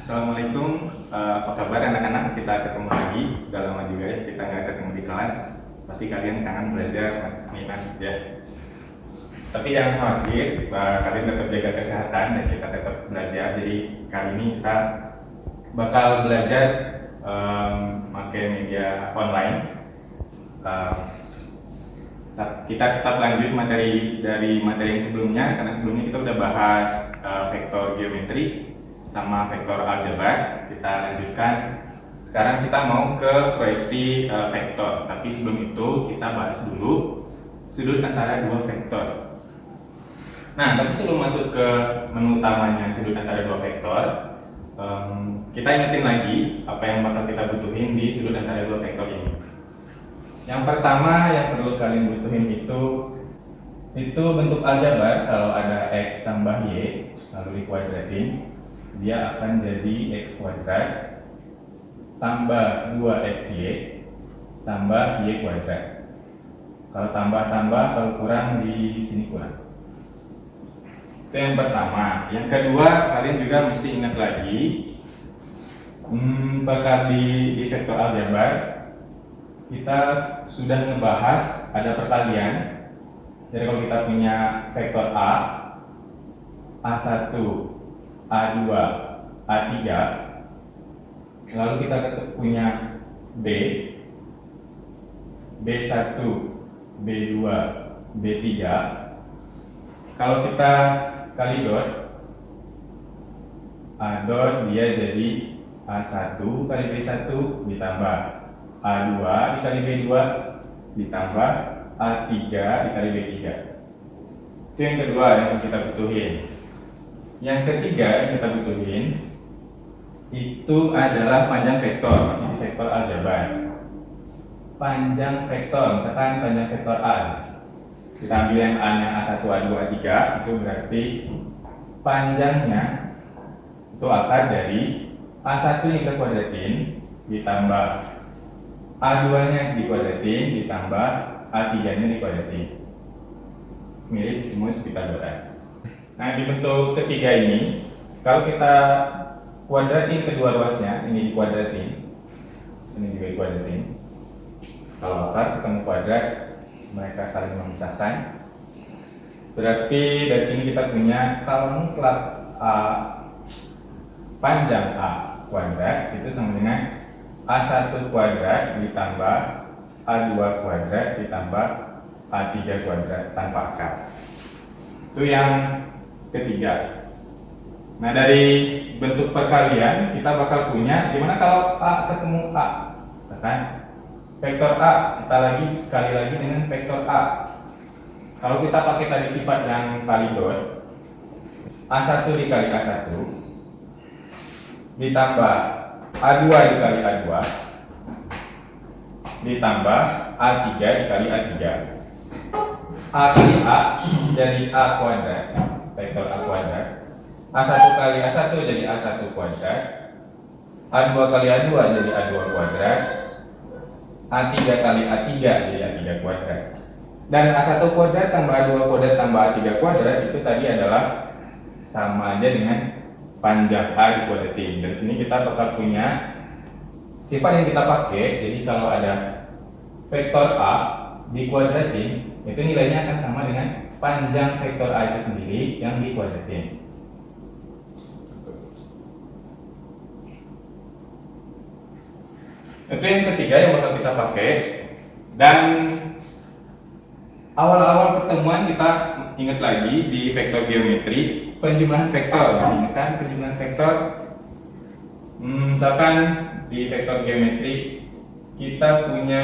Assalamualaikum, apa kabar anak-anak? Kita ketemu lagi, udah lama juga ya kita nggak ketemu di kelas. Pasti kalian kangen belajar minat ya. Tapi jangan khawatir, kalian tetap jaga kesehatan dan kita tetap belajar. Jadi kali ini kita bakal belajar pakai media online. Kita tetap lanjut materi dari materi yang sebelumnya, karena sebelumnya kita udah bahas vektor geometri sama vektor aljabar. Kita lanjutkan. Sekarang kita mau ke proyeksi vektor. Tapi sebelum itu kita bahas dulu sudut antara dua vektor. Nah, tapi sebelum masuk ke menu utamanya sudut antara dua vektor, kita ingetin lagi apa yang bakal kita butuhin di sudut antara dua vektor ini. Yang pertama yang perlu kalian butuhin itu bentuk aljabar. Kalau ada x tambah y lalu dikuadratin, dia akan jadi x kuadrat tambah 2xy tambah y kuadrat. Kalau tambah-tambah, kalau kurang di sini kurang. Itu yang pertama. Yang kedua, kalian juga mesti ingat lagi bakal di vektor aljabar kita sudah ngebahas ada perkalian. Jadi kalau kita punya vektor A, A1, A2, A3, lalu kita punya B, B1, B2, B3. Kalau kita kali dot, A dot dia jadi A1 kali B1 ditambah A2 dikali B2 ditambah A3 dikali B3. Itu yang kedua yang kita butuhin. Yang ketiga yang kita butuhin itu adalah panjang vektor, masih di vektor aljabar. Panjang vektor, misalkan panjang vektor A, kita ambil yang A-nya A1, A2, A3, itu berarti panjangnya itu akar dari A1 yang kita kuadratin ditambah A2-nya dikuadratin ditambah A3-nya dikuadratin. Mirip rumus Pythagoras. Nah, di bentuk ketiga ini, kalau kita kuadratin kedua ruasnya, ini dikuadratin, ini juga dikuadratin. Kalau akar ketemu kuadrat, mereka saling memisahkan. Berarti dari sini kita punya kalau mutlak A panjang A kuadrat itu sama dengan A1 kuadrat ditambah A2 kuadrat ditambah A3 kuadrat tanpa akar. Itu yang ketiga. Nah, dari bentuk perkalian kita bakal punya gimana kalau A ketemu A, kan? Vektor A kita kali lagi dengan vektor A. Kalau kita pakai tadi sifat yang kali dot, A1 dikali A1 ditambah A2 dikali A2 ditambah A3 dikali A3. A kali A jadi A kuadrat, vektor A kuadrat. A1 kali A1 jadi A1 kuadrat. A2 kali A2 jadi A2 kuadrat. A3 kali A3 jadi A3 kuadrat. Dan A1 kuadrat tambah A2 kuadrat tambah A3 kuadrat itu tadi adalah sama aja dengan panjang A dikuadratin. Dari sini kita bakal punya sifat yang kita pakai. Jadi kalau ada vektor A dikuadratin, itu nilainya akan sama dengan panjang vektor A itu sendiri yang dikuadratin. Itu yang ketiga yang bakal kita pakai. Dan awal-awal pertemuan kita ingat lagi di vektor geometri penjumlahan vektor. Masih ingat kan penjumlahan vektor? Misalkan di vektor geometri kita punya,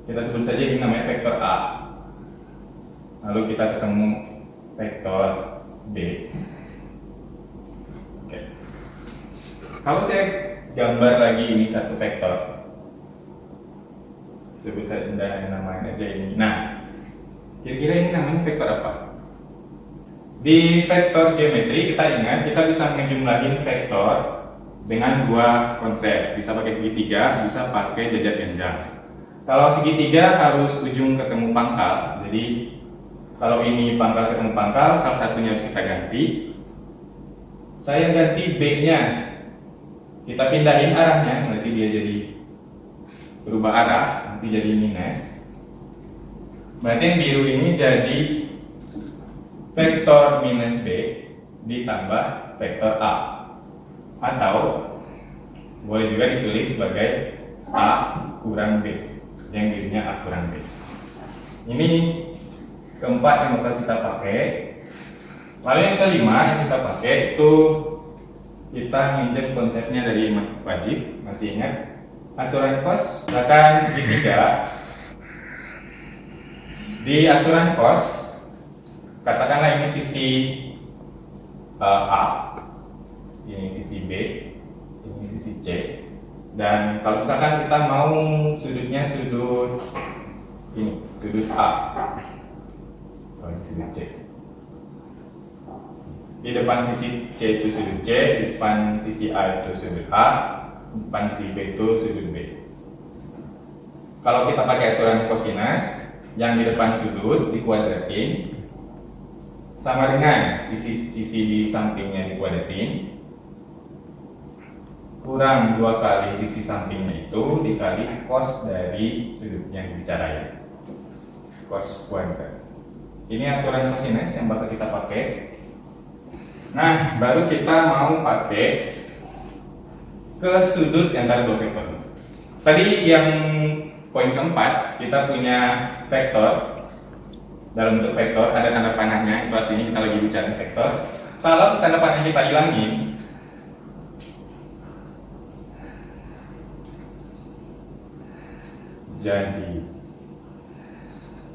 kita sebut saja ini namanya vektor A. Lalu kita ketemu vektor B. Oke. Kalau saya gambar lagi ini satu vektor, sebut saja namanya aja ini. Nah, kira-kira ini namanya vektor apa? Di vektor geometri kita ingat kita bisa ngejumlahin vektor dengan dua konsep. Bisa pakai segitiga, bisa pakai jajar genjang. Kalau segitiga harus ujung ketemu pangkal. Jadi kalau ini pangkal ketemu pangkal, salah satunya harus kita ganti. saya ganti B-nya, kita pindahin arahnya, berarti dia jadi berubah arah, nanti jadi minus. Berarti yang biru ini jadi vektor minus B ditambah vektor A, atau boleh juga ditulis sebagai A kurang B, yang birunya A kurang B. Ini keempat yang bakal kita pakai. Lalu yang kelima yang kita pakai itu kita nginjek konsepnya dari wajib. Masih ingat aturan cos? Misalkan segitiga, di aturan cos katakanlah ini sisi A, ini sisi B, ini sisi C, dan kalau misalkan kita mau sudutnya sudut ini, sudut A, ini sudut C. Di depan sisi C itu sudut C, di depan sisi A itu sudut A, di depan sisi B itu sudut B. Kalau kita pakai aturan kosinus, yang di depan sudut dikuadratin sama dengan sisi di sampingnya dikuadratin kurang 2 kali sisi sampingnya itu dikali cos dari sudut yang dibicarain, cos kuadrat. Ini aturan kosinus yang bakal kita pakai. Nah, baru kita mau pakai ke sudut antara dua vektor. Tadi yang poin keempat, kita punya vektor dalam bentuk vektor, ada tanda panahnya, itu artinya kita lagi bicara vektor. Kalau tanda panah kita hilangin,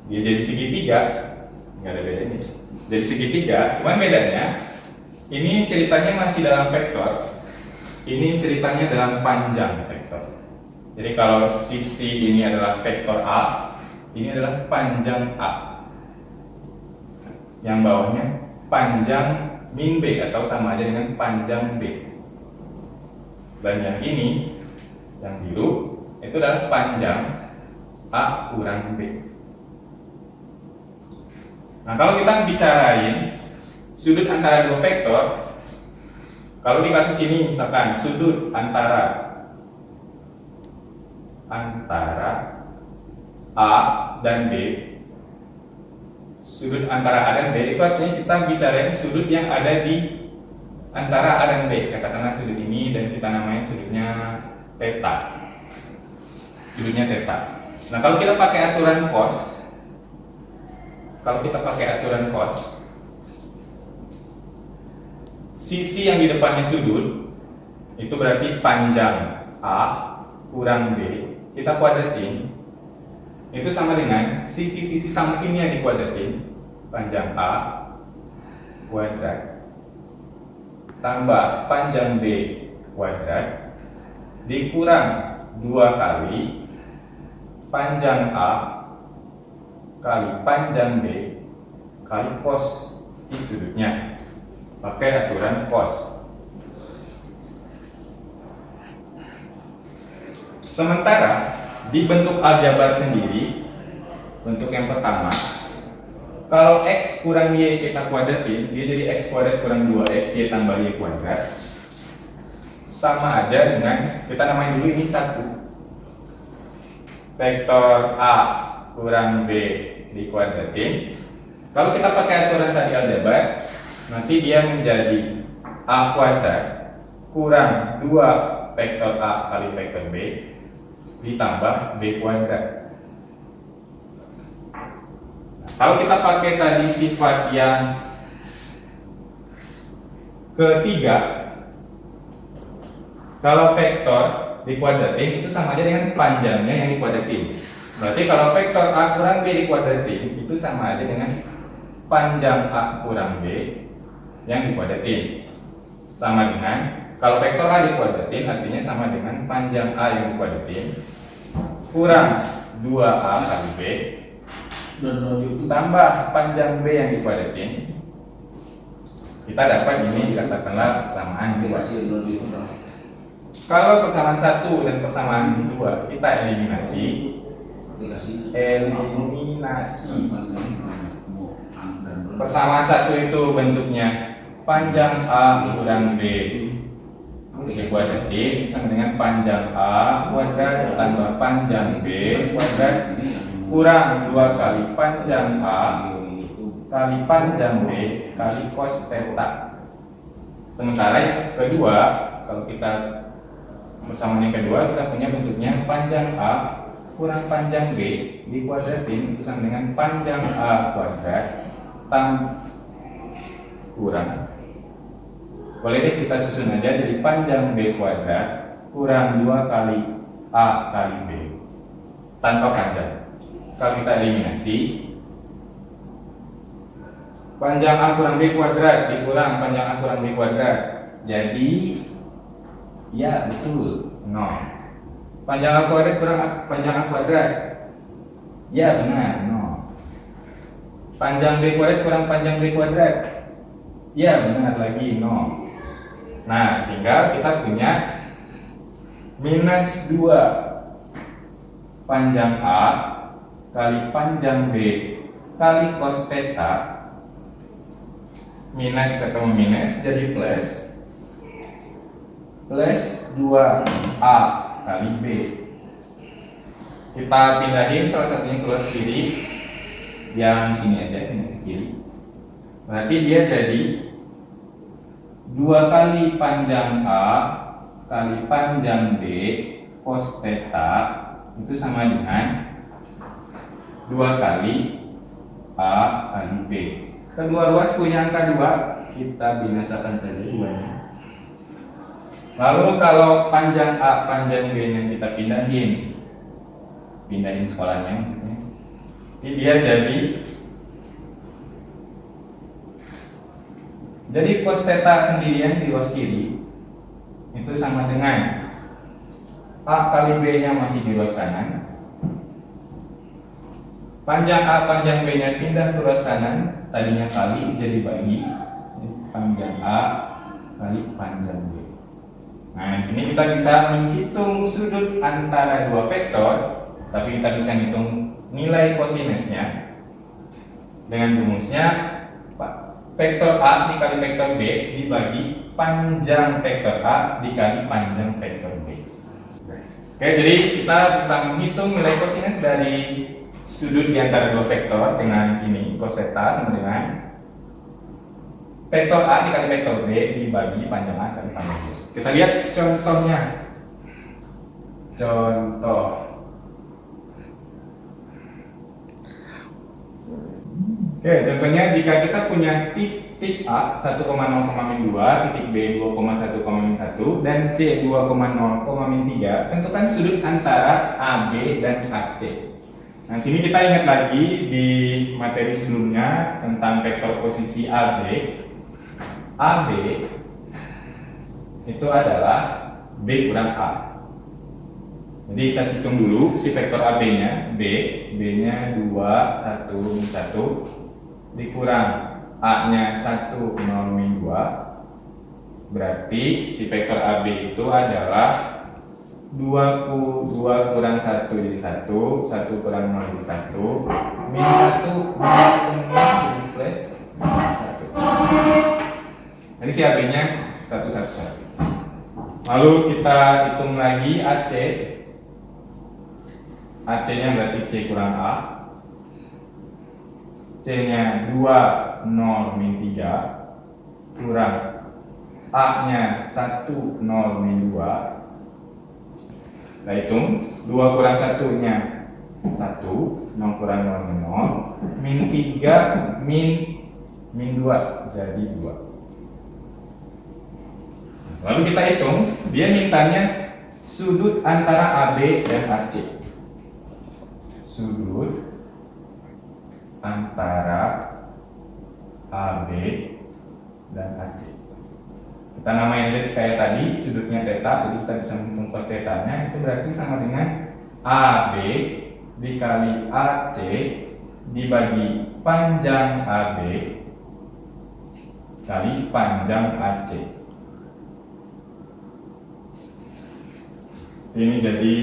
dia jadi segitiga, nggak ada bedanya. Jadi segitiga, cuman bedanya ini ceritanya masih dalam vektor, ini ceritanya dalam panjang vektor. Jadi kalau sisi ini adalah vektor A, ini adalah panjang A, yang bawahnya panjang min B atau sama aja dengan panjang B. Dan yang ini, yang biru, itu adalah panjang A kurang B. Nah, kalau kita bicarain sudut antara dua vektor, kalau di kasus ini misalkan sudut antara A dan B, sudut antara A dan B itu artinya kita bicarain sudut yang ada di antara A dan B. Katakanlah sudut ini dan kita namain sudutnya theta. Sudutnya theta. Nah, kalau kita pakai aturan cos, sisi yang di depannya sudut itu berarti panjang A kurang B, kita kuadratin, itu sama dengan sisi-sisi sampingnya dikuadratin, panjang A kuadrat tambah panjang B kuadrat dikurang 2 kali panjang A kali panjang B kali cos si sudutnya, pakai aturan cos. Sementara di bentuk aljabar sendiri, bentuk yang pertama, kalau x kurang y kita kuadratin, dia jadi x kuadrat kurang 2x y tambah y kuadrat, sama aja dengan kita namain dulu ini 1 vektor A kurang B dikuadratin. Kalau kita pakai aturan tadi aljabar, nanti dia menjadi A kuadrat kurang 2 vektor A kali vektor B ditambah B kuadrat. Kalau kita pakai tadi sifat yang ketiga, kalau vektor dikuadratin itu sama aja dengan panjangnya yang dikuadratin. Berarti kalau vektor A kurang B dikuadratin itu sama aja dengan panjang A kurang B yang dikuadratin. Sama dengan kalau vektor A dikuadratin artinya sama dengan panjang A yang dikuadratin kurang 2A kali B tambah panjang B yang dikuadratin. Kita dapat ini katakanlah persamaan 2. Kalau persamaan 1 dan persamaan 2 kita eliminasi. Persamaan 1 itu bentuknya panjang A kurang B dikuadratin sama dengan panjang A kuadrat tambah panjang B kuadrat kurang 2 kali panjang A kali panjang B kali cos theta. Sementara yang kedua, kalau kita bersama yang kedua, kita punya bentuknya panjang A kurang panjang B dikuadratin itu sama dengan panjang A kuadrat kurang, boleh deh kita susun aja jadi panjang B kuadrat kurang 2 kali A kali B tanpa panjang. Kalau kita eliminasi, panjang A kurang B kuadrat dikurang panjang A kurang B kuadrat, jadi ya betul 0. Panjang A kuadrat kurang panjang A kuadrat, ya benar 0. Panjang B kuadrat kurang panjang B kuadrat, ya benar lagi 0. Nah, tinggal kita punya minus 2 panjang A kali panjang B kali cos theta, minus ketemu minus jadi plus 2A kali B. Kita pindahin salah satunya ke kiri, yang ini aja, ini ke kiri. Berarti dia jadi 2 kali panjang A kali panjang B cos theta itu sama dengan 2 kali A kali B. Kedua ruas punya angka 2, kita binasakan saja 2-nya. Lalu kalau panjang A, panjang B nya kita pindahin sekolahnya maksudnya, ini dia jadi cos theta sendirian di ruas kiri itu sama dengan A kali B nya masih di ruas kanan, panjang A panjang B nya pindah ke ruas kanan, tadinya kali jadi bagi, panjang A kali panjang B. Nah, di sini kita bisa menghitung sudut antara dua vektor, tapi kita bisa menghitung nilai kosinusnya dengan rumusnya vektor A dikali vektor B dibagi panjang vektor A dikali panjang vektor B. Oke, jadi kita bisa menghitung nilai kosinus dari sudut di antara dua vektor dengan ini cos theta sama dengan vektor A dikali vektor B dibagi panjang A kali panjang B. Kita lihat contohnya. Contoh. Oke, contohnya jika kita punya titik A 1,0,2, titik B 2,1,1 dan C 2,0,3, tentukan sudut antara AB dan AC. Nah, sini kita ingat lagi di materi sebelumnya tentang vektor posisi AB. AB itu adalah B kurang A. Jadi kita hitung dulu si vektor AB-nya, B-nya 2, 1, 1 dikurang A-nya 1, 0, 2. Berarti si vektor AB itu adalah 2 kurang 1 jadi 1, 1 kurang 0 jadi 1, min 1 jadi plus 1. Jadi si AB-nya 1, 1, 1. Lalu kita hitung lagi AC. AC-nya berarti C kurang A. C-nya 2, 0, min 3 kurang A-nya 1, 0, min 2. Kita hitung 2 kurang 1-nya 1, 0 kurang 0, min 3, min 2 jadi 2. Lalu kita hitung, dia mintanya sudut antara AB dan AC. Sudut antara AB dan AC. Kita namain dia kayak tadi, sudutnya theta, jadi kita bisa menghitung cos theta-nya, itu berarti sama dengan AB dikali AC dibagi panjang AB kali panjang AC. Ini jadi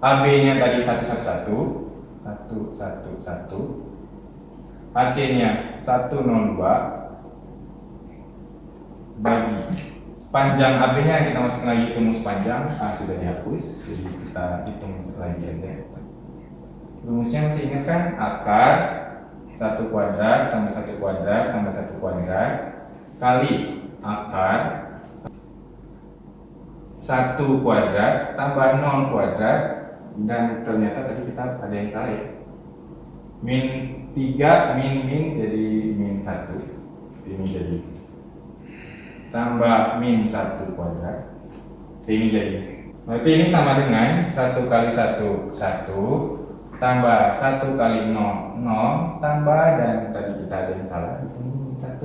AB-nya tadi 1, 1, 1, 1, 1, 1, AC-nya 1, 0, 2, bagi panjang AB-nya kita masuk lagi ke rumus panjang. Sudah dihapus, jadi kita hitung lagi aja. Rumusnya masih ingat kan? Akar 1 kuadrat tambah 1 kuadrat tambah 1 kuadrat kali akar 1 kuadrat tambah 0 kuadrat, dan ternyata tadi kita ada yang salah ya. Min 3 min jadi min 1, ini jadi tambah min 1 kuadrat, ini jadi, berarti ini sama dengan 1 kali 1 1 tambah 1 kali 0 0 tambah, dan tadi kita ada yang salah di sini min 1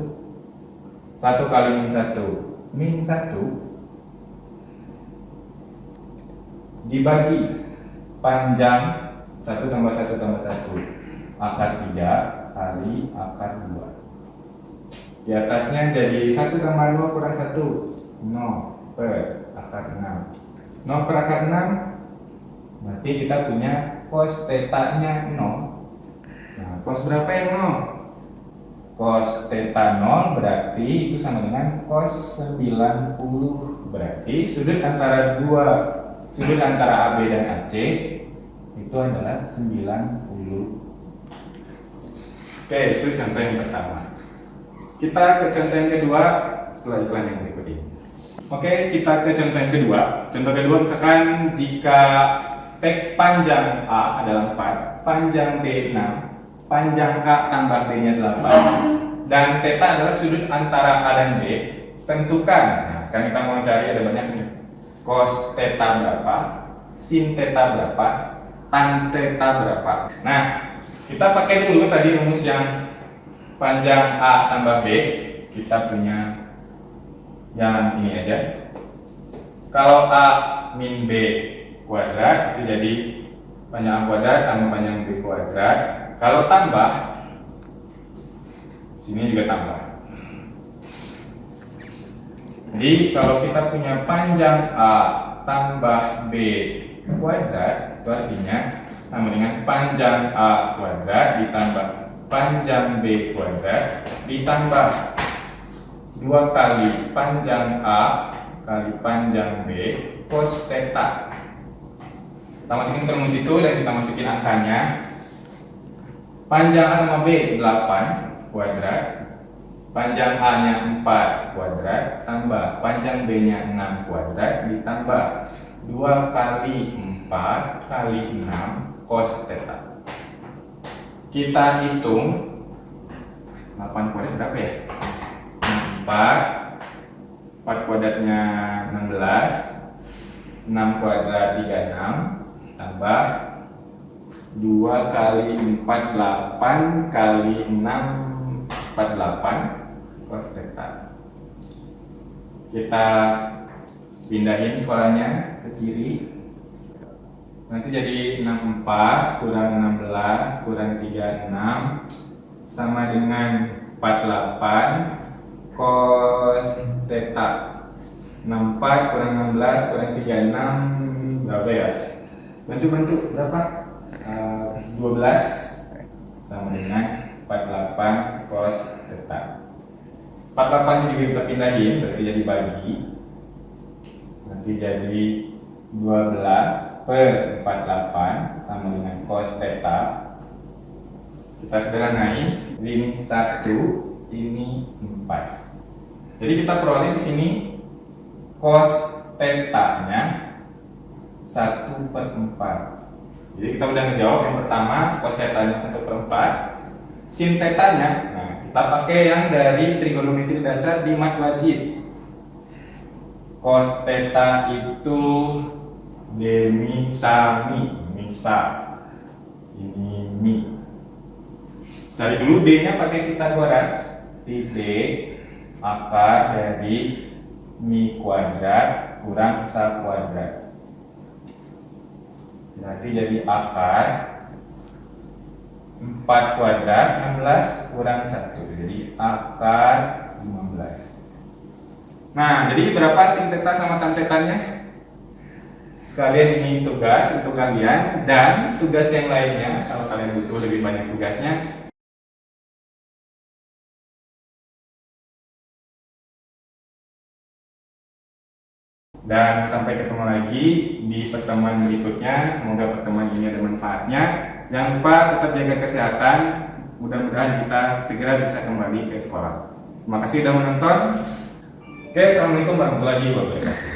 kali min 1 dibagi panjang 1 tambah 1 tambah 1 akar 3 kali akar 2. Di atasnya jadi 1 tambah 2 kurang 1 0 per akar 6. 0 per akar 6, berarti kita punya cos theta nya 0. Nah, cos berapa yang 0? Cos theta 0 berarti itu sama dengan cos 90. Berarti sudut antara AB dan AC itu adalah 90. Oke, itu contoh yang pertama. Kita ke contoh yang kedua setelah iklan yang berikut ini. Oke, kita ke contoh yang kedua. Contoh kedua, misalkan jika panjang A adalah 4, panjang B 6, panjang A tambah B-nya 8, dan theta adalah sudut antara A dan B, tentukan. Nah, sekarang kita mau cari, ada banyak nih. Cos theta berapa, sin theta berapa, tan theta berapa. Nah, kita pakai dulu tadi rumus yang panjang A tambah B, kita punya yang ini aja. Kalau A min B kuadrat itu jadi panjang A kuadrat tambah panjang B kuadrat. Kalau tambah, sini juga tambah. Jadi kalau kita punya panjang A tambah B kuadrat, itu artinya sama dengan panjang A kuadrat ditambah panjang B kuadrat ditambah 2 kali panjang A kali panjang B cos theta. Kita masukin rumus itu dan kita masukin angkanya. Panjang A sama B 8 kuadrat, panjang A nya 4 kuadrat tambah panjang B nya 6 kuadrat ditambah 2 kali 4 kali 6 cos theta. Kita hitung 8 kuadrat berapa ya? 4 kuadratnya 16, 6 kuadrat 36 tambah 2 kali 4 8 kali 6 48 cos theta. Kita pindahin suaranya ke kiri. Nanti jadi 64 kurang 16 kurang 36 sama dengan 48 cos theta. 64 kurang 16 kurang 36 berapa ya? Bantu berapa? 12 sama dengan 48 cos theta. 48 ini juga kita pindahin, berarti jadi bagi. Nanti jadi 12 per 48 sama dengan cos theta. Kita sederhanain, ini 1, ini 4. Jadi kita peroleh di sini cos theta-nya 1/4. Jadi kita udah ngejawab yang pertama, cos theta-nya 1/4. Sin theta-nya, nah kita pakai yang dari trigonometri dasar di mat wajib. Cos theta itu demi sami, misa. Ini mi. Cari dulu D-nya pakai Pitagoras. D akar dari mi kuadrat kurang sa kuadrat. Berarti jadi akar 4 kuadrat 16 kurang 1. Jadi akar 15. Nah, jadi berapa sin theta sama tan theta-nya? Sekalian ini tugas untuk kalian, dan tugas yang lainnya kalau kalian butuh lebih banyak tugasnya, Dan sampai ketemu lagi di pertemuan berikutnya. Semoga pertemuan ini ada manfaatnya. Jangan lupa tetap jaga kesehatan. Mudah-mudahan kita segera bisa kembali ke sekolah. Terima kasih sudah menonton. Oke, assalamualaikum warahmatullahi wabarakatuh.